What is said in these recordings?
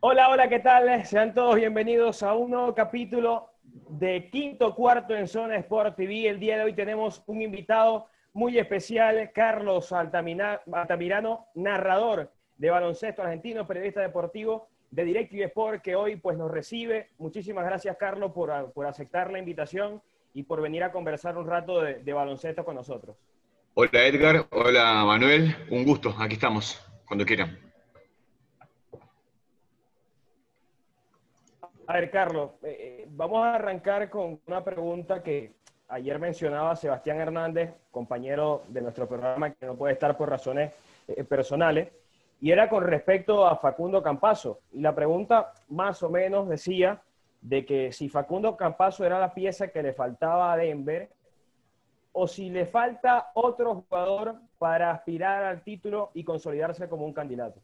Hola, hola, ¿qué tal? Sean todos bienvenidos a un nuevo capítulo de Quinto Cuarto en Zona Sport TV. El día de hoy tenemos un invitado muy especial, Carlos Altamirano, narrador de baloncesto argentino, periodista deportivo de DirecTV Sport, que hoy pues nos recibe. Muchísimas gracias, Carlos, por aceptar la invitación y por venir a conversar un rato de baloncesto con nosotros. Hola Edgar, hola Manuel, un gusto, aquí estamos, cuando quieran. A ver, Carlos, vamos a arrancar con una pregunta que ayer mencionaba Sebastián Hernández, compañero de nuestro programa, que no puede estar por razones personales, y era con respecto a Facundo Campazzo. Y la pregunta más o menos decía de que si Facundo Campazzo era la pieza que le faltaba a Denver, o si le falta otro jugador para aspirar al título y consolidarse como un candidato.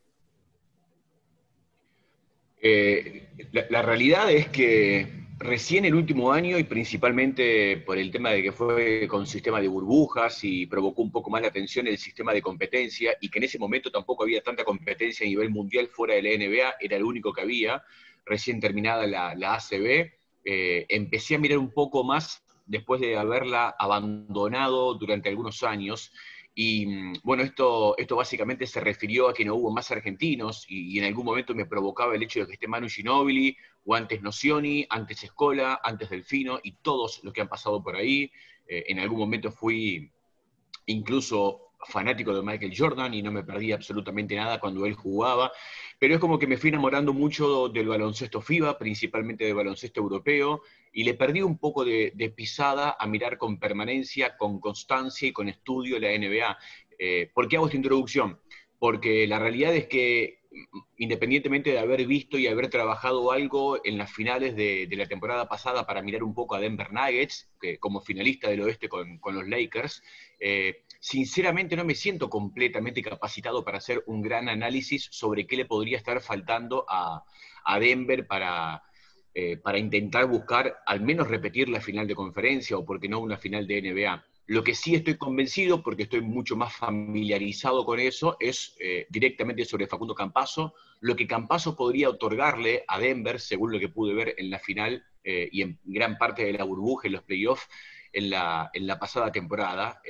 La realidad es que recién el último año, y principalmente por el tema de que fue con sistema de burbujas y provocó un poco más la atención el sistema de competencia, y que en ese momento tampoco había tanta competencia a nivel mundial fuera de la NBA, era el único que había, recién terminada la ACB, empecé a mirar un poco más después de haberla abandonado durante algunos años. Y bueno, esto básicamente se refirió a que no hubo más argentinos y en algún momento me provocaba el hecho de que esté Manu Ginóbili, o antes Nocioni, antes Scola, antes Delfino y todos los que han pasado por ahí. En algún momento fui incluso fanático de Michael Jordan y no me perdí absolutamente nada cuando él jugaba, pero es como que me fui enamorando mucho del baloncesto FIBA, principalmente del baloncesto europeo, y le perdí un poco de pisada a mirar con permanencia, con constancia y con estudio la NBA. ¿Por qué hago esta introducción? Porque la realidad es que, independientemente de haber visto y haber trabajado algo en las finales de la temporada pasada para mirar un poco a Denver Nuggets, que como finalista del oeste con los Lakers, sinceramente no me siento completamente capacitado para hacer un gran análisis sobre qué le podría estar faltando a Denver para intentar buscar al menos repetir la final de conferencia o, por qué no, una final de NBA. Lo que sí estoy convencido, porque estoy mucho más familiarizado con eso, es directamente sobre Facundo Campazzo, lo que Campazzo podría otorgarle a Denver, según lo que pude ver en la final y en gran parte de la burbuja en los playoffs en la pasada temporada.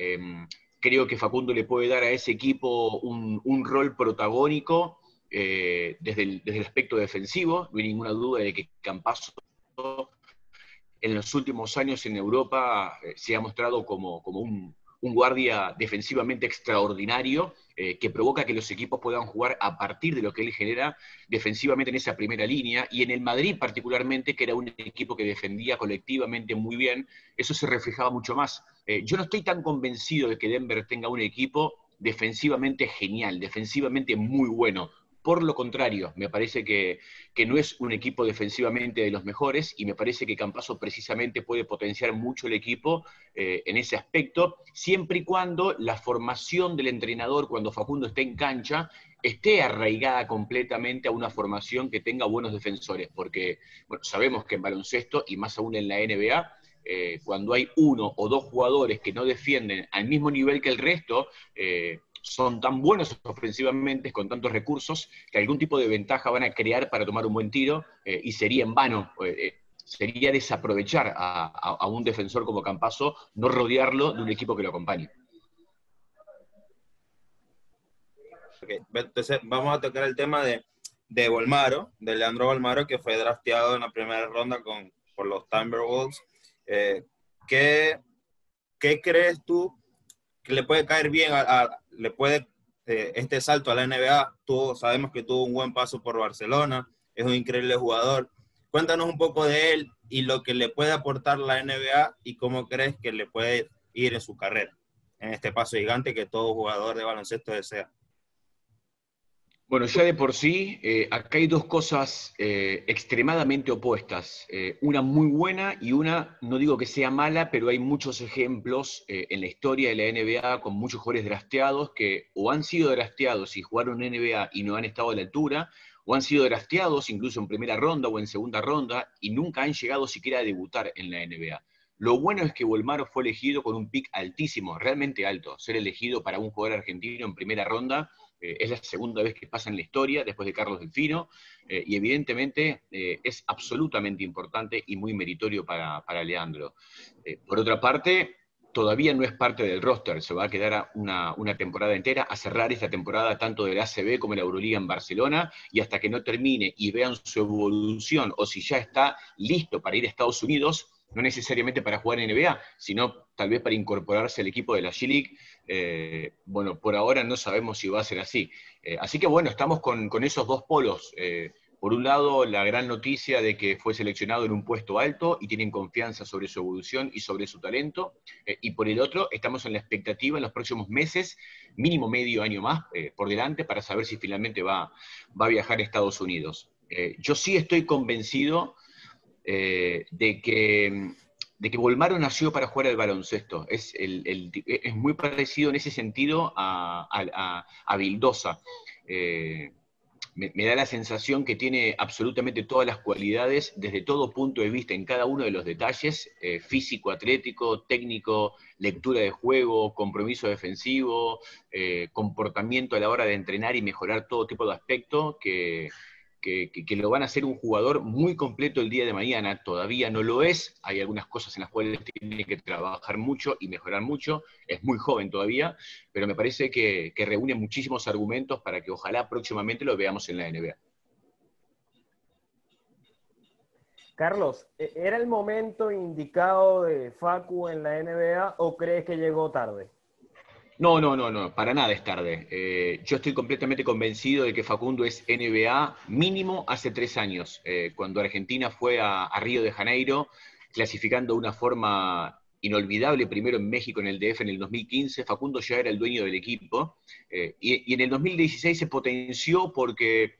Creo que Facundo le puede dar a ese equipo un rol protagónico desde el aspecto defensivo. No hay ninguna duda de que Campazzo en los últimos años en Europa se ha mostrado como un guardia defensivamente extraordinario, que provoca que los equipos puedan jugar a partir de lo que él genera defensivamente en esa primera línea, y en el Madrid particularmente, que era un equipo que defendía colectivamente muy bien, eso se reflejaba mucho más. Yo no estoy tan convencido de que Denver tenga un equipo defensivamente genial, defensivamente muy bueno. Por lo contrario, me parece que no es un equipo defensivamente de los mejores, y me parece que Campazzo precisamente puede potenciar mucho el equipo en ese aspecto, siempre y cuando la formación del entrenador, cuando Facundo esté en cancha, esté arraigada completamente a una formación que tenga buenos defensores, porque bueno, sabemos que en baloncesto, y más aún en la NBA, cuando hay uno o dos jugadores que no defienden al mismo nivel que el resto, son tan buenos ofensivamente, con tantos recursos, que algún tipo de ventaja van a crear para tomar un buen tiro, y sería en vano, sería desaprovechar a un defensor como Campazzo, no rodearlo de un equipo que lo acompañe. Okay. Entonces vamos a tocar el tema de Bolmaro, de Leandro Bolmaro, que fue drafteado en la primera ronda por los Timberwolves. ¿Qué crees tú que le puede caer bien le puede este salto a la NBA? Sabemos que tuvo un buen paso por Barcelona, es un increíble jugador. Cuéntanos un poco de él y lo que le puede aportar la NBA y cómo crees que le puede ir en su carrera, en este paso gigante que todo jugador de baloncesto desea. Bueno, ya de por sí, acá hay dos cosas extremadamente opuestas. Una muy buena y una, no digo que sea mala, pero hay muchos ejemplos en la historia de la NBA con muchos jugadores drafteados que o han sido drafteados y jugaron en NBA y no han estado a la altura, o han sido drafteados incluso en primera ronda o en segunda ronda y nunca han llegado siquiera a debutar en la NBA. Lo bueno es que Bolmaro fue elegido con un pick altísimo, realmente alto. Ser elegido para un jugador argentino en primera ronda es la segunda vez que pasa en la historia, después de Carlos Delfino, y evidentemente es absolutamente importante y muy meritorio para Leandro. Por otra parte, todavía no es parte del roster, se va a quedar una temporada entera, a cerrar esta temporada tanto del ACB como de la Euroliga en Barcelona, y hasta que no termine y vean su evolución, o si ya está listo para ir a Estados Unidos, no necesariamente para jugar en NBA, sino tal vez para incorporarse al equipo de la G-League. Bueno, por ahora no sabemos si va a ser así. Así que bueno, estamos con esos dos polos. Por un lado, la gran noticia de que fue seleccionado en un puesto alto y tienen confianza sobre su evolución y sobre su talento. Y por el otro, estamos en la expectativa en los próximos meses, mínimo medio año más por delante, para saber si finalmente va a viajar a Estados Unidos. Yo sí estoy convencido de que Bolmaro nació para jugar al baloncesto. Es muy parecido en ese sentido a Vildosa. Me da la sensación que tiene absolutamente todas las cualidades desde todo punto de vista, en cada uno de los detalles, físico, atlético, técnico, lectura de juego, compromiso defensivo, comportamiento a la hora de entrenar y mejorar todo tipo de aspecto que lo van a hacer un jugador muy completo el día de mañana. Todavía no lo es, hay algunas cosas en las cuales tiene que trabajar mucho y mejorar mucho, es muy joven todavía, pero me parece que reúne muchísimos argumentos para que ojalá próximamente lo veamos en la NBA. Carlos, ¿era el momento indicado de Facu en la NBA o crees que llegó tarde? No, para nada es tarde. Yo estoy completamente convencido de que Facundo es NBA mínimo hace 3 años, cuando Argentina fue a Río de Janeiro, clasificando de una forma inolvidable, primero en México, en el DF en el 2015, Facundo ya era el dueño del equipo, y en el 2016 se potenció porque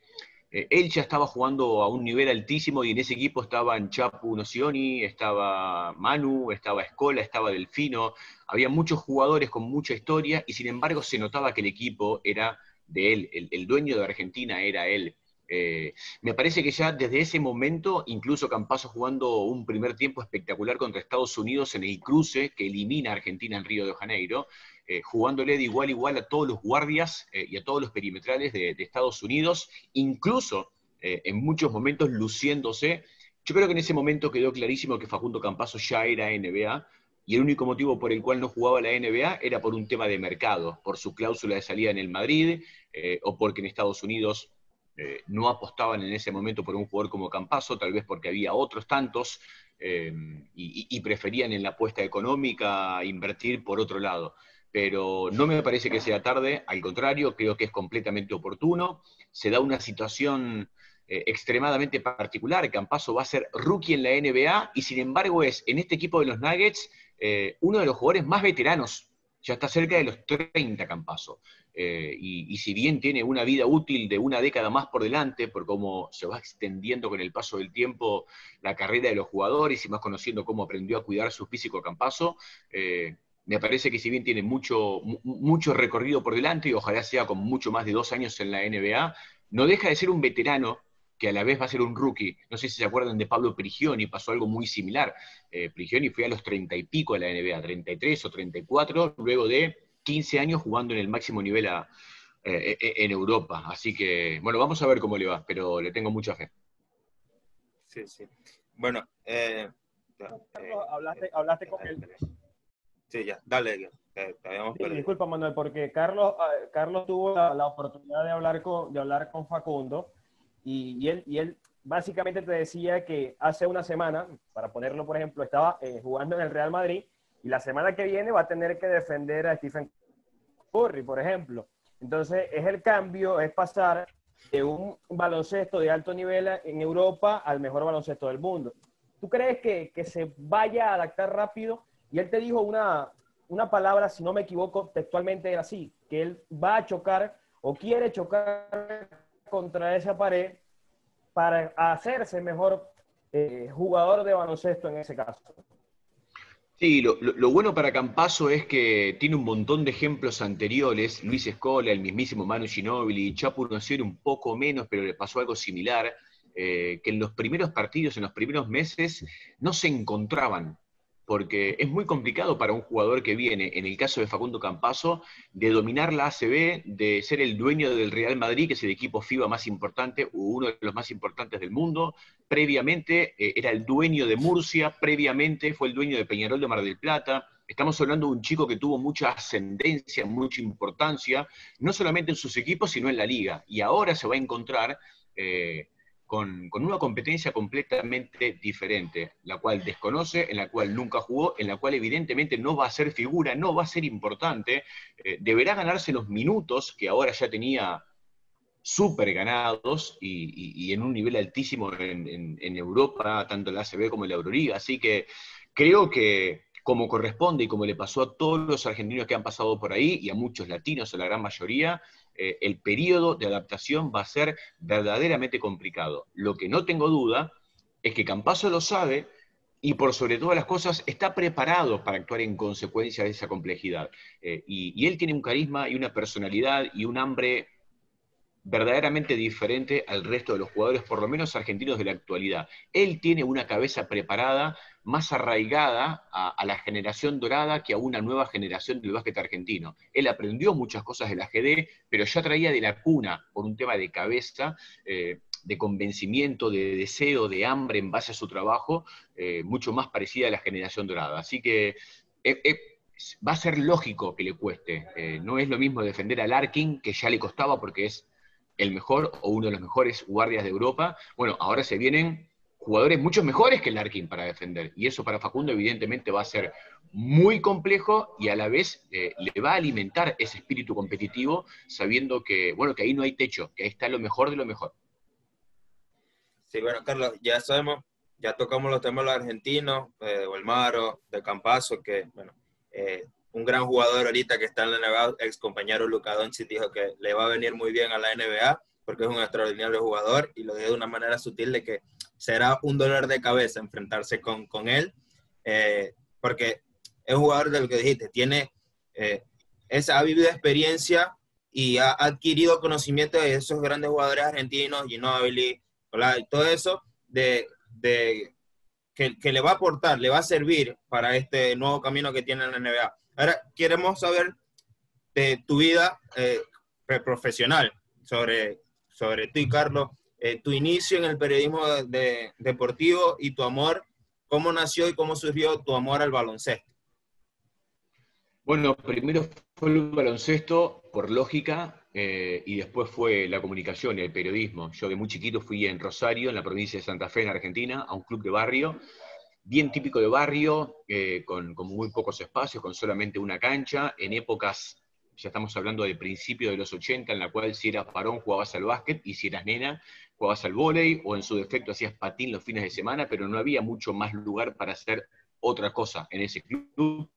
él ya estaba jugando a un nivel altísimo y en ese equipo estaban Chapu Nocioni, estaba Manu, estaba Escola, estaba Delfino, había muchos jugadores con mucha historia y sin embargo se notaba que el equipo era de él, el dueño de Argentina era él. Me parece que ya desde ese momento, incluso Campazzo jugando un primer tiempo espectacular contra Estados Unidos en el cruce que elimina a Argentina en Río de Janeiro, jugándole de igual a igual a todos los guardias y a todos los perimetrales de Estados Unidos, incluso en muchos momentos luciéndose. Yo creo que en ese momento quedó clarísimo que Facundo Campazzo ya era NBA, y el único motivo por el cual no jugaba la NBA era por un tema de mercado, por su cláusula de salida en el Madrid, o porque en Estados Unidos no apostaban en ese momento por un jugador como Campazzo, tal vez porque había otros tantos, y preferían en la apuesta económica invertir por otro lado. Pero no me parece que sea tarde, al contrario, creo que es completamente oportuno. Se da una situación extremadamente particular. Campazzo va a ser rookie en la NBA y sin embargo es, en este equipo de los Nuggets, uno de los jugadores más veteranos. Ya está cerca de los 30 Campazzo. Y si bien tiene una vida útil de una década más por delante, por cómo se va extendiendo con el paso del tiempo la carrera de los jugadores y más conociendo cómo aprendió a cuidar su físico Campazzo, me parece que si bien tiene mucho recorrido por delante y ojalá sea con mucho más de 2 años en la NBA, no deja de ser un veterano que a la vez va a ser un rookie. No sé si se acuerdan de Pablo Prigioni, pasó algo muy similar. Prigioni fue a los 30 y pico a la NBA, 33 o 34, luego de 15 años jugando en el máximo nivel en Europa. Así que, bueno, vamos a ver cómo le va, pero le tengo mucha fe. Sí, sí. Bueno, Carlos, hablaste con él. Sí, ya, dale, te habíamos perdido. Disculpa, Manuel, porque Carlos tuvo la oportunidad de hablar con Facundo y él básicamente te decía que hace una semana, para ponerlo por ejemplo, estaba jugando en el Real Madrid y la semana que viene va a tener que defender a Stephen Curry, por ejemplo. Entonces, es el cambio, es pasar de un baloncesto de alto nivel en Europa al mejor baloncesto del mundo. ¿Tú crees que se vaya a adaptar rápido? Y él te dijo una palabra, si no me equivoco, textualmente era así, que él va a chocar o quiere chocar contra esa pared para hacerse mejor jugador de baloncesto en ese caso. Sí, lo bueno para Campazzo es que tiene un montón de ejemplos anteriores, Luis Scola, el mismísimo Manu Ginóbili, Chapu Nocioni un poco menos, pero le pasó algo similar, que en los primeros partidos, en los primeros meses, no se encontraban. porque es muy complicado para un jugador que viene, en el caso de Facundo Campazzo, de dominar la ACB, de ser el dueño del Real Madrid, que es el equipo FIBA más importante, o uno de los más importantes del mundo. Previamente era el dueño de Murcia, previamente fue el dueño de Peñarol de Mar del Plata. Estamos hablando de un chico que tuvo mucha ascendencia, mucha importancia, no solamente en sus equipos, sino en la liga. Y ahora se va a encontrar con una competencia completamente diferente, la cual desconoce, en la cual nunca jugó, en la cual evidentemente no va a ser figura, no va a ser importante, deberá ganarse los minutos que ahora ya tenía súper ganados y en un nivel altísimo en Europa, tanto en la ACB como en la Euroliga. Así que creo que, como corresponde y como le pasó a todos los argentinos que han pasado por ahí, y a muchos latinos, a la gran mayoría, el periodo de adaptación va a ser verdaderamente complicado. Lo que no tengo duda es que Campazzo lo sabe y por sobre todas las cosas está preparado para actuar en consecuencia de esa complejidad. Y él tiene un carisma y una personalidad y un hambre verdaderamente diferente al resto de los jugadores, por lo menos argentinos de la actualidad. Él tiene una cabeza preparada, más arraigada a la generación dorada que a una nueva generación del básquet argentino. Él aprendió muchas cosas del ajedrez, pero ya traía de la cuna, por un tema de cabeza, de convencimiento, de deseo, de hambre en base a su trabajo, mucho más parecida a la generación dorada. Así que va a ser lógico que le cueste. No es lo mismo defender a Larkin, que ya le costaba porque es el mejor o uno de los mejores guardias de Europa. Bueno, ahora se vienen jugadores mucho mejores que Larkin para defender, y eso para Facundo evidentemente va a ser muy complejo y a la vez le va a alimentar ese espíritu competitivo, sabiendo que, bueno, que ahí no hay techo, que ahí está lo mejor de lo mejor. Sí, bueno, Carlos, ya sabemos, ya tocamos los temas de los argentinos, de Bolmaro, de Campazzo, que, bueno, un gran jugador ahorita que está en la NBA, ex compañero Luka Doncic, dijo que le va a venir muy bien a la NBA porque es un extraordinario jugador, y lo dijo de una manera sutil de que será un dolor de cabeza enfrentarse con él, porque es un jugador de lo que dijiste, tiene ha vivido experiencia y ha adquirido conocimiento de esos grandes jugadores argentinos, Ginóbili, y todo eso, que le va a aportar, le va a servir para este nuevo camino que tiene en la NBA. Ahora, queremos saber de tu vida profesional, sobre tú y Carlos, tu inicio en el periodismo deportivo y tu amor, cómo nació y cómo surgió tu amor al baloncesto. Bueno, primero fue el baloncesto, por lógica, y después fue la comunicación, el periodismo. Yo de muy chiquito fui en Rosario, en la provincia de Santa Fe, en Argentina, a un club de barrio, bien típico de barrio, con muy pocos espacios, con solamente una cancha, en épocas, ya estamos hablando del principio de los 80, en la cual si eras varón jugabas al básquet, y si eras nena jugabas al vóley, o en su defecto hacías patín los fines de semana, pero no había mucho más lugar para hacer otra cosa en ese club.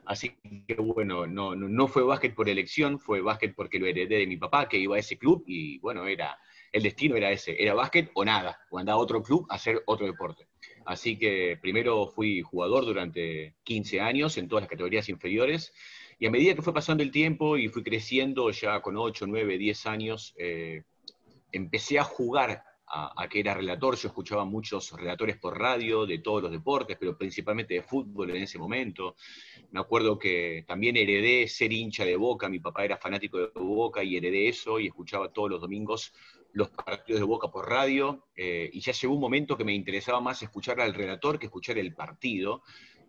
Así que bueno, no fue básquet por elección, fue básquet porque lo heredé de mi papá, que iba a ese club, y bueno, el destino era ese, era básquet o nada, o andaba a otro club a hacer otro deporte. Así que primero fui jugador durante 15 años en todas las categorías inferiores, y a medida que fue pasando el tiempo y fui creciendo, ya con 8, 9, 10 años, empecé a jugar a que era relator. Yo escuchaba muchos relatores por radio de todos los deportes, pero principalmente de fútbol en ese momento. Me acuerdo que también heredé ser hincha de Boca, mi papá era fanático de Boca y heredé eso, y escuchaba todos los domingos los partidos de Boca por radio, y ya llegó un momento que me interesaba más escuchar al relator que escuchar el partido,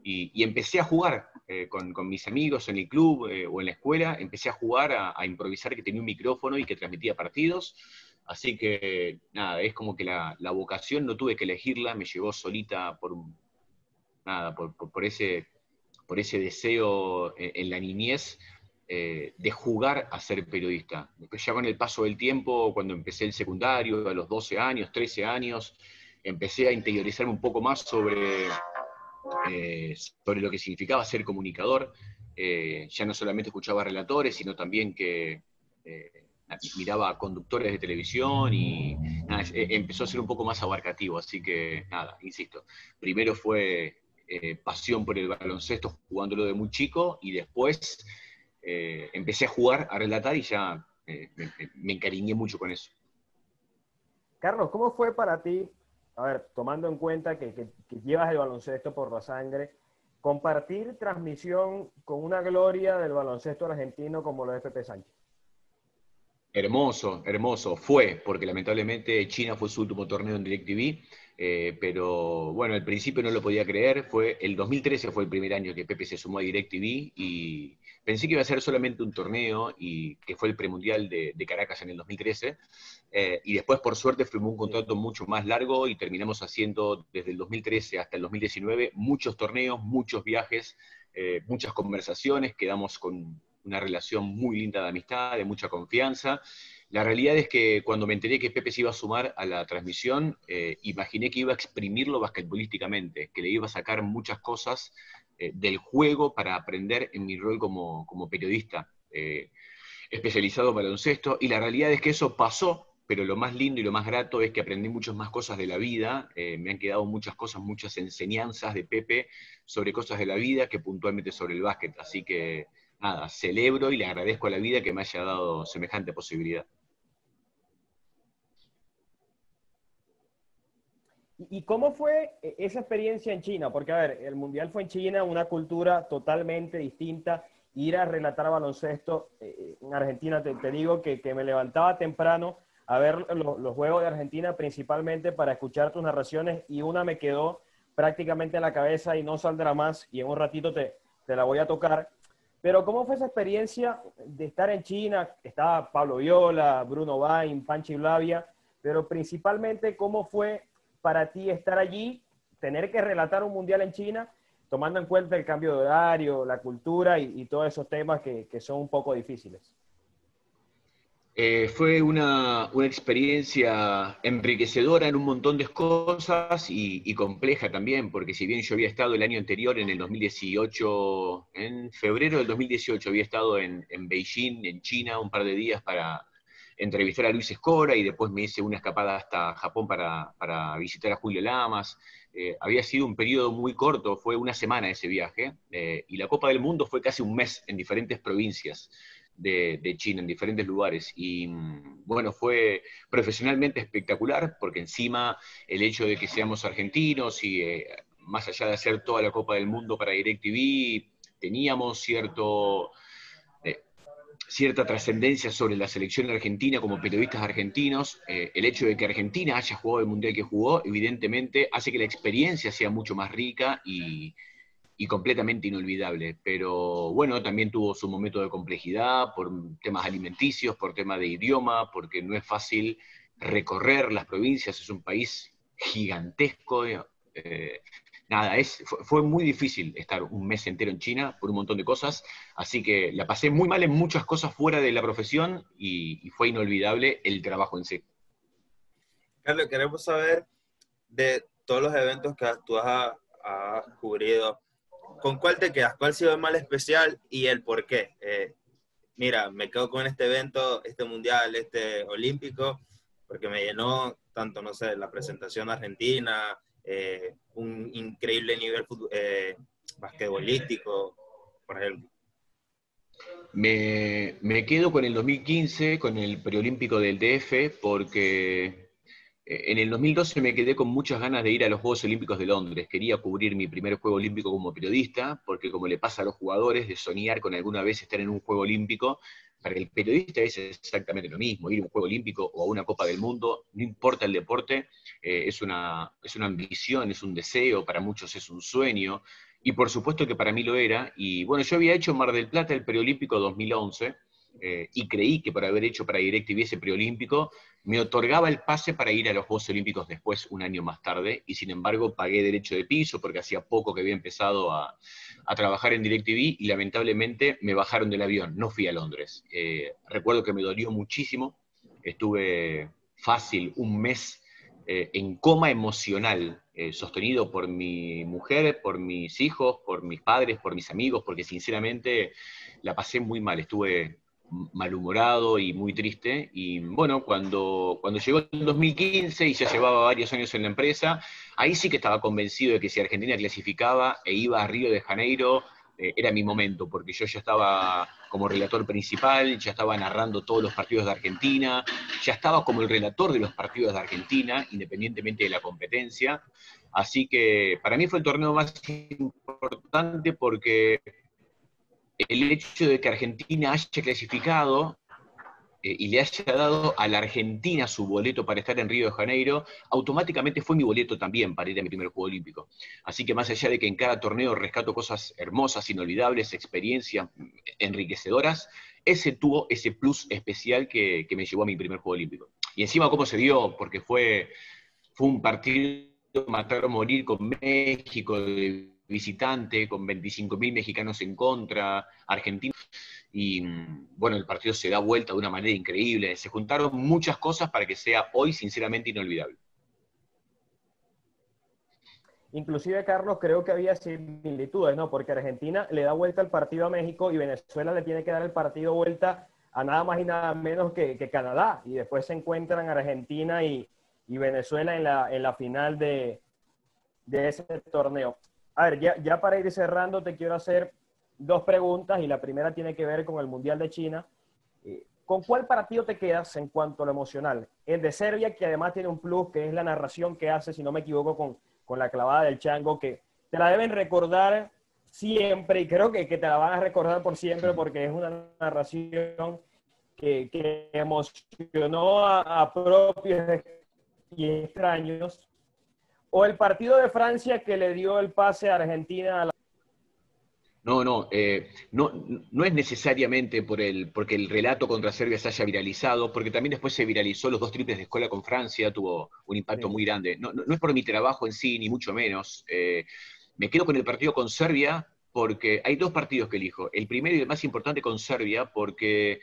y empecé a jugar con mis amigos en el club o en la escuela, empecé a jugar, a improvisar, que tenía un micrófono y que transmitía partidos. Así que, nada, es como que la vocación no tuve que elegirla, me llegó solita por ese deseo en la niñez de jugar a ser periodista. Después ya con el paso del tiempo, cuando empecé el secundario, a los 12 años, 13 años, empecé a interiorizarme un poco más sobre lo que significaba ser comunicador. Ya no solamente escuchaba relatores, sino también que miraba a conductores de televisión, y nada, empezó a ser un poco más abarcativo. Así que nada, insisto, primero fue pasión por el baloncesto, jugándolo de muy chico, y después empecé a jugar, a relatar, y ya me encariñé mucho con eso. Carlos, ¿cómo fue para ti a ver, tomando en cuenta que llevas el baloncesto por la sangre, compartir transmisión con una gloria del baloncesto argentino como lo es Pepe Sánchez? Hermoso, hermoso. Fue, porque lamentablemente China fue su último torneo en DirecTV, pero bueno, al principio no lo podía creer. El 2013 fue el primer año que Pepe se sumó a DirecTV y pensé que iba a ser solamente un torneo, y que fue el premundial de Caracas en el 2013. Y después, por suerte, firmó un contrato mucho más largo y terminamos haciendo desde el 2013 hasta el 2019 muchos torneos, muchos viajes, muchas conversaciones. Quedamos con una relación muy linda de amistad, de mucha confianza. La realidad es que cuando me enteré que Pepe se iba a sumar a la transmisión, imaginé que iba a exprimirlo basquetbolísticamente, que le iba a sacar muchas cosas del juego para aprender en mi rol como periodista especializado en baloncesto, y la realidad es que eso pasó, pero lo más lindo y lo más grato es que aprendí muchas más cosas de la vida. Me han quedado muchas cosas, muchas enseñanzas de Pepe sobre cosas de la vida que puntualmente sobre el básquet, así que nada, celebro y le agradezco a la vida que me haya dado semejante posibilidad. ¿Y cómo fue esa experiencia en China? Porque, a ver, el Mundial fue en China, una cultura totalmente distinta. Ir a relatar baloncesto en Argentina, te digo que me levantaba temprano a ver los juegos de Argentina, principalmente para escuchar tus narraciones, y una me quedó prácticamente en la cabeza y no saldrá más, y en un ratito te la voy a tocar. Pero ¿cómo fue esa experiencia de estar en China? Estaba Pablo Viola, Bruno Bain, Panchi Blavia, pero principalmente, ¿cómo fue para ti estar allí, tener que relatar un mundial en China, tomando en cuenta el cambio de horario, la cultura y todos esos temas que son un poco difíciles? Fue una experiencia enriquecedora en un montón de cosas y compleja también, porque si bien yo había estado el año anterior, en el 2018, en febrero del 2018, había estado en Beijing, en China, un par de días para entrevistar a Luis Escora, y después me hice una escapada hasta Japón para visitar a Julio Lamas. Había sido un periodo muy corto, fue una semana ese viaje, y la Copa del Mundo fue casi un mes en diferentes provincias de China, en diferentes lugares. Y bueno, fue profesionalmente espectacular, porque encima el hecho de que seamos argentinos y más allá de hacer toda la Copa del Mundo para DirecTV, teníamos cierta trascendencia sobre la selección argentina como periodistas argentinos. El hecho de que Argentina haya jugado el Mundial que jugó, evidentemente, hace que la experiencia sea mucho más rica y completamente inolvidable. Pero bueno, también tuvo su momento de complejidad por temas alimenticios, por temas de idioma, porque no es fácil recorrer las provincias, es un país gigantesco. Nada, fue muy difícil estar un mes entero en China por un montón de cosas, así que la pasé muy mal en muchas cosas fuera de la profesión, y fue inolvidable el trabajo en sí. Carlos, queremos saber de todos los eventos que tú has cubrido, ¿con cuál te quedas? ¿Cuál ha sido el más especial y el por qué? Mira, me quedo con este evento, este mundial, este olímpico, porque me llenó tanto, no sé, la presentación argentina, un increíble nivel basquetbolístico, por ejemplo. Me quedo con el 2015, con el preolímpico del DF, porque en el 2012 me quedé con muchas ganas de ir a los Juegos Olímpicos de Londres. Quería cubrir mi primer Juego Olímpico como periodista, porque como le pasa a los jugadores de soñar con alguna vez estar en un Juego Olímpico, para el periodista es exactamente lo mismo, ir a un Juego Olímpico o a una Copa del Mundo, no importa el deporte, es una ambición, es un deseo, para muchos es un sueño, y por supuesto que para mí lo era. Y bueno, yo había hecho en Mar del Plata el preolímpico 2011, y creí que por haber hecho para DirecTV ese preolímpico, me otorgaba el pase para ir a los Juegos Olímpicos después, un año más tarde, y sin embargo pagué derecho de piso porque hacía poco que había empezado a trabajar en DirecTV, y lamentablemente me bajaron del avión, no fui a Londres. Recuerdo que me dolió muchísimo, estuve fácil un mes en coma emocional, sostenido por mi mujer, por mis hijos, por mis padres, por mis amigos, porque sinceramente la pasé muy mal, estuve malhumorado y muy triste. Y bueno, cuando llegó el 2015 y ya llevaba varios años en la empresa, ahí sí que estaba convencido de que si Argentina clasificaba e iba a Río de Janeiro, era mi momento, porque yo ya estaba como relator principal, ya estaba narrando todos los partidos de Argentina, ya estaba como el relator de los partidos de Argentina, independientemente de la competencia. Así que para mí fue el torneo más importante porque el hecho de que Argentina haya clasificado y le haya dado a la Argentina su boleto para estar en Río de Janeiro, automáticamente fue mi boleto también para ir a mi primer Juego Olímpico. Así que más allá de que en cada torneo rescato cosas hermosas, inolvidables, experiencias enriquecedoras, ese tuvo ese plus especial que me llevó a mi primer Juego Olímpico. Y encima cómo se dio, porque fue un partido matar o morir con México de visitante, con 25.000 mexicanos en contra, Argentina. Y bueno, el partido se da vuelta de una manera increíble. Se juntaron muchas cosas para que sea hoy sinceramente inolvidable. Inclusive, Carlos, creo que había similitudes, ¿no? Porque Argentina le da vuelta el partido a México y Venezuela le tiene que dar el partido vuelta a nada más y nada menos que Canadá. Y después se encuentran Argentina y Venezuela en la final de ese torneo. A ver, ya para ir cerrando, te quiero hacer dos preguntas y la primera tiene que ver con el Mundial de China. ¿Con cuál partido te quedas en cuanto a lo emocional? El de Serbia, que además tiene un plus, que es la narración que hace, si no me equivoco, con la clavada del chango, que te la deben recordar siempre, y creo que te la van a recordar por siempre, porque es una narración que emocionó a propios y extraños. O el partido de Francia que le dio el pase a Argentina a la... No es necesariamente porque el relato contra Serbia se haya viralizado, porque también después se viralizó los 2 triples de Escola con Francia, tuvo un impacto muy grande. No es por mi trabajo en sí, ni mucho menos. Me quedo con el partido con Serbia porque hay 2 partidos que elijo. El primero y el más importante con Serbia porque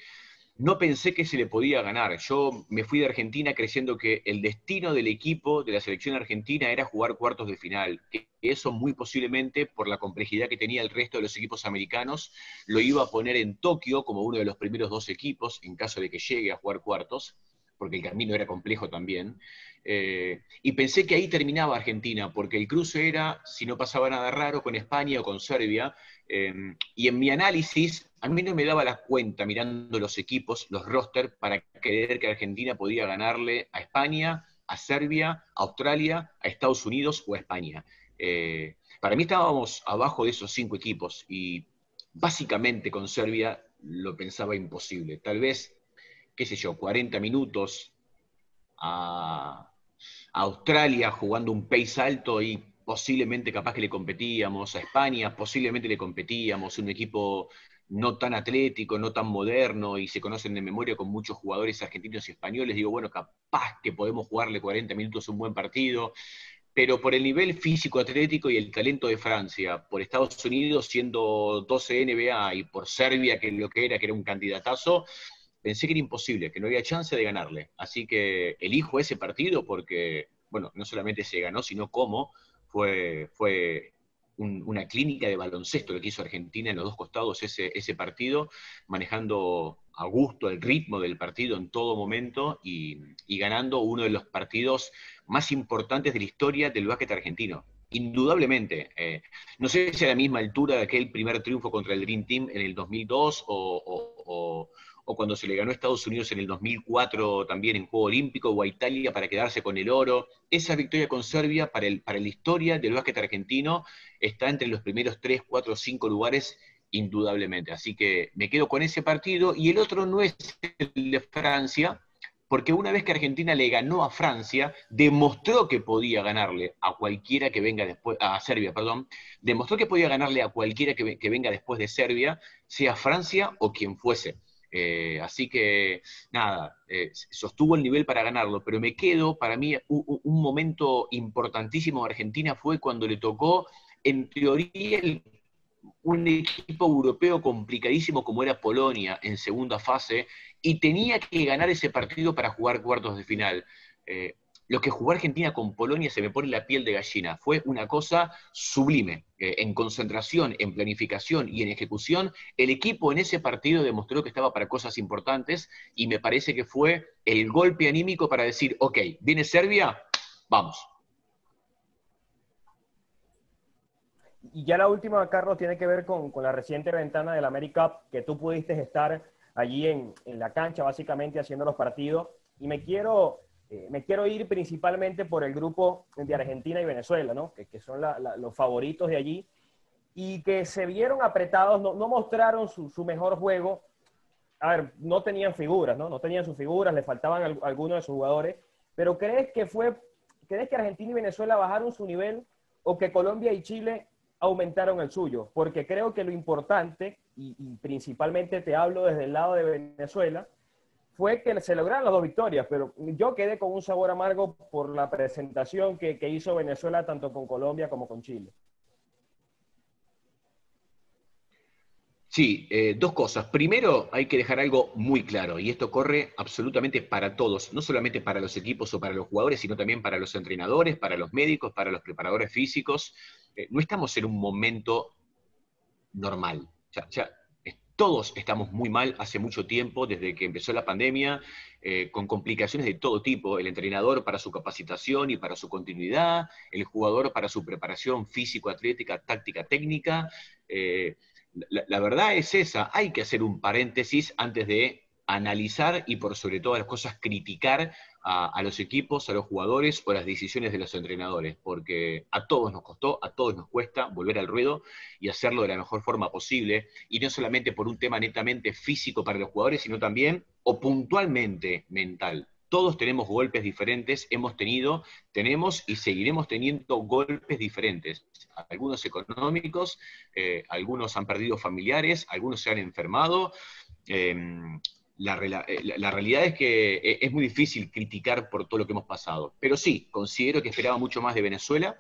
no pensé que se le podía ganar. Yo me fui de Argentina creyendo que el destino del equipo de la selección argentina era jugar cuartos de final. Que eso muy posiblemente, por la complejidad que tenía el resto de los equipos americanos, lo iba a poner en Tokio como uno de los primeros 2 equipos, en caso de que llegue a jugar cuartos, porque el camino era complejo también. Y pensé que ahí terminaba Argentina, porque el cruce era, si no pasaba nada raro, con España o con Serbia. Y en mi análisis, a mí no me daba la cuenta mirando los equipos, los roster, para creer que Argentina podía ganarle a España, a Serbia, a Australia, a Estados Unidos o a España. Para mí estábamos abajo de esos 5 equipos y básicamente con Serbia lo pensaba imposible. Tal vez, qué sé yo, 40 minutos a Australia jugando un pace alto y posiblemente capaz que le competíamos, a España posiblemente le competíamos, un equipo no tan atlético, no tan moderno, y se conocen de memoria con muchos jugadores argentinos y españoles. Digo, bueno, capaz que podemos jugarle 40 minutos un buen partido, pero por el nivel físico-atlético y el talento de Francia, por Estados Unidos siendo 12 NBA y por Serbia, que lo que era un candidatazo, pensé que era imposible, que no había chance de ganarle. Así que elijo ese partido porque, bueno, no solamente se ganó, sino cómo fue una clínica de baloncesto lo que hizo Argentina en los 2 costados ese partido, manejando a gusto el ritmo del partido en todo momento y ganando uno de los partidos más importantes de la historia del básquet argentino. Indudablemente. No sé si a la misma altura de aquel primer triunfo contra el Dream Team en el 2002 o cuando se le ganó a Estados Unidos en el 2004 también en Juego Olímpico, o a Italia para quedarse con el oro. Esa victoria con Serbia para la historia del básquet argentino está entre los primeros 3, 4, 5 lugares, indudablemente. Así que me quedo con ese partido, y el otro no es el de Francia, porque una vez que Argentina le ganó a Francia, demostró que podía ganarle a cualquiera que venga después, a Serbia, perdón, demostró que podía ganarle a cualquiera que venga después de Serbia, sea Francia o quien fuese. Así que, nada, sostuvo el nivel para ganarlo, pero me quedo, para mí, un momento importantísimo de Argentina fue cuando le tocó, en teoría, un equipo europeo complicadísimo como era Polonia en segunda fase, y tenía que ganar ese partido para jugar cuartos de final. Lo que jugó Argentina con Polonia se me pone la piel de gallina. Fue una cosa sublime. En concentración, en planificación y en ejecución, el equipo en ese partido demostró que estaba para cosas importantes, y me parece que fue el golpe anímico para decir, ok, viene Serbia, vamos. Y ya la última, Carlos, tiene que ver con la reciente ventana del America Cup, que tú pudiste estar allí en la cancha, básicamente haciendo los partidos. Y me quiero ir principalmente por el grupo de Argentina y Venezuela, ¿no? Que son los favoritos de allí y que se vieron apretados, no mostraron su mejor juego. A ver, no tenían figuras, ¿no? No tenían sus figuras, le faltaban algunos de sus jugadores, pero ¿crees que Argentina y Venezuela bajaron su nivel o que Colombia y Chile aumentaron el suyo? Porque creo que lo importante, y principalmente te hablo desde el lado de Venezuela, fue que se lograron las dos victorias, pero yo quedé con un sabor amargo por la presentación que hizo Venezuela tanto con Colombia como con Chile. Sí, dos cosas. Primero, hay que dejar algo muy claro, y esto corre absolutamente para todos, no solamente para los equipos o para los jugadores, sino también para los entrenadores, para los médicos, para los preparadores físicos. No estamos en un momento normal. Todos estamos muy mal hace mucho tiempo, desde que empezó la pandemia, con complicaciones de todo tipo. El entrenador para su capacitación y para su continuidad, el jugador para su preparación físico-atlética, táctica, técnica. La verdad es esa, hay que hacer un paréntesis antes de analizar y por sobre todas las cosas criticar a los equipos, a los jugadores o las decisiones de los entrenadores, porque a todos nos costó, a todos nos cuesta volver al ruedo y hacerlo de la mejor forma posible, y no solamente por un tema netamente físico para los jugadores, sino también o puntualmente mental. Todos tenemos golpes diferentes, hemos tenido, tenemos y seguiremos teniendo golpes diferentes. Algunos económicos, algunos han perdido familiares, algunos se han enfermado. Eh, la realidad es que es muy difícil criticar por todo lo que hemos pasado, pero sí, considero que esperaba mucho más de Venezuela,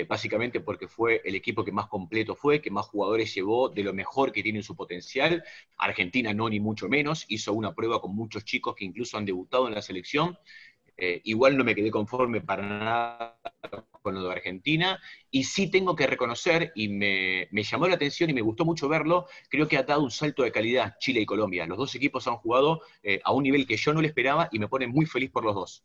básicamente porque fue el equipo que más completo fue, que más jugadores llevó de lo mejor que tiene en su potencial. Argentina no, ni mucho menos, hizo una prueba con muchos chicos que incluso han debutado en la selección. Igual no me quedé conforme para nada con lo de Argentina, y sí tengo que reconocer, y me llamó la atención y me gustó mucho verlo, creo que ha dado un salto de calidad Chile y Colombia. Los dos equipos han jugado a un nivel que yo no le esperaba y me pone muy feliz por los dos.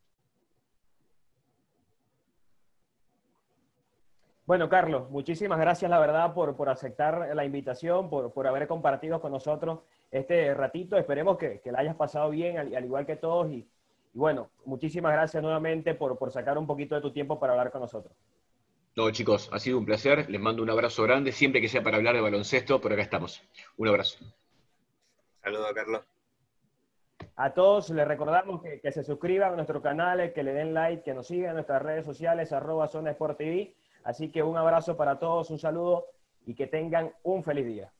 Bueno, Carlos, muchísimas gracias, la verdad, por aceptar la invitación, por haber compartido con nosotros este ratito. Esperemos que la hayas pasado bien, al igual que todos. Y bueno, muchísimas gracias nuevamente por sacar un poquito de tu tiempo para hablar con nosotros. No, chicos, ha sido un placer. Les mando un abrazo grande, siempre que sea para hablar de baloncesto, por acá estamos. Un abrazo. Saludos, Carlos. A todos les recordamos que se suscriban a nuestro canal, que le den like, que nos sigan en nuestras redes sociales, @Zona Sport TV. Así que un abrazo para todos, un saludo y que tengan un feliz día.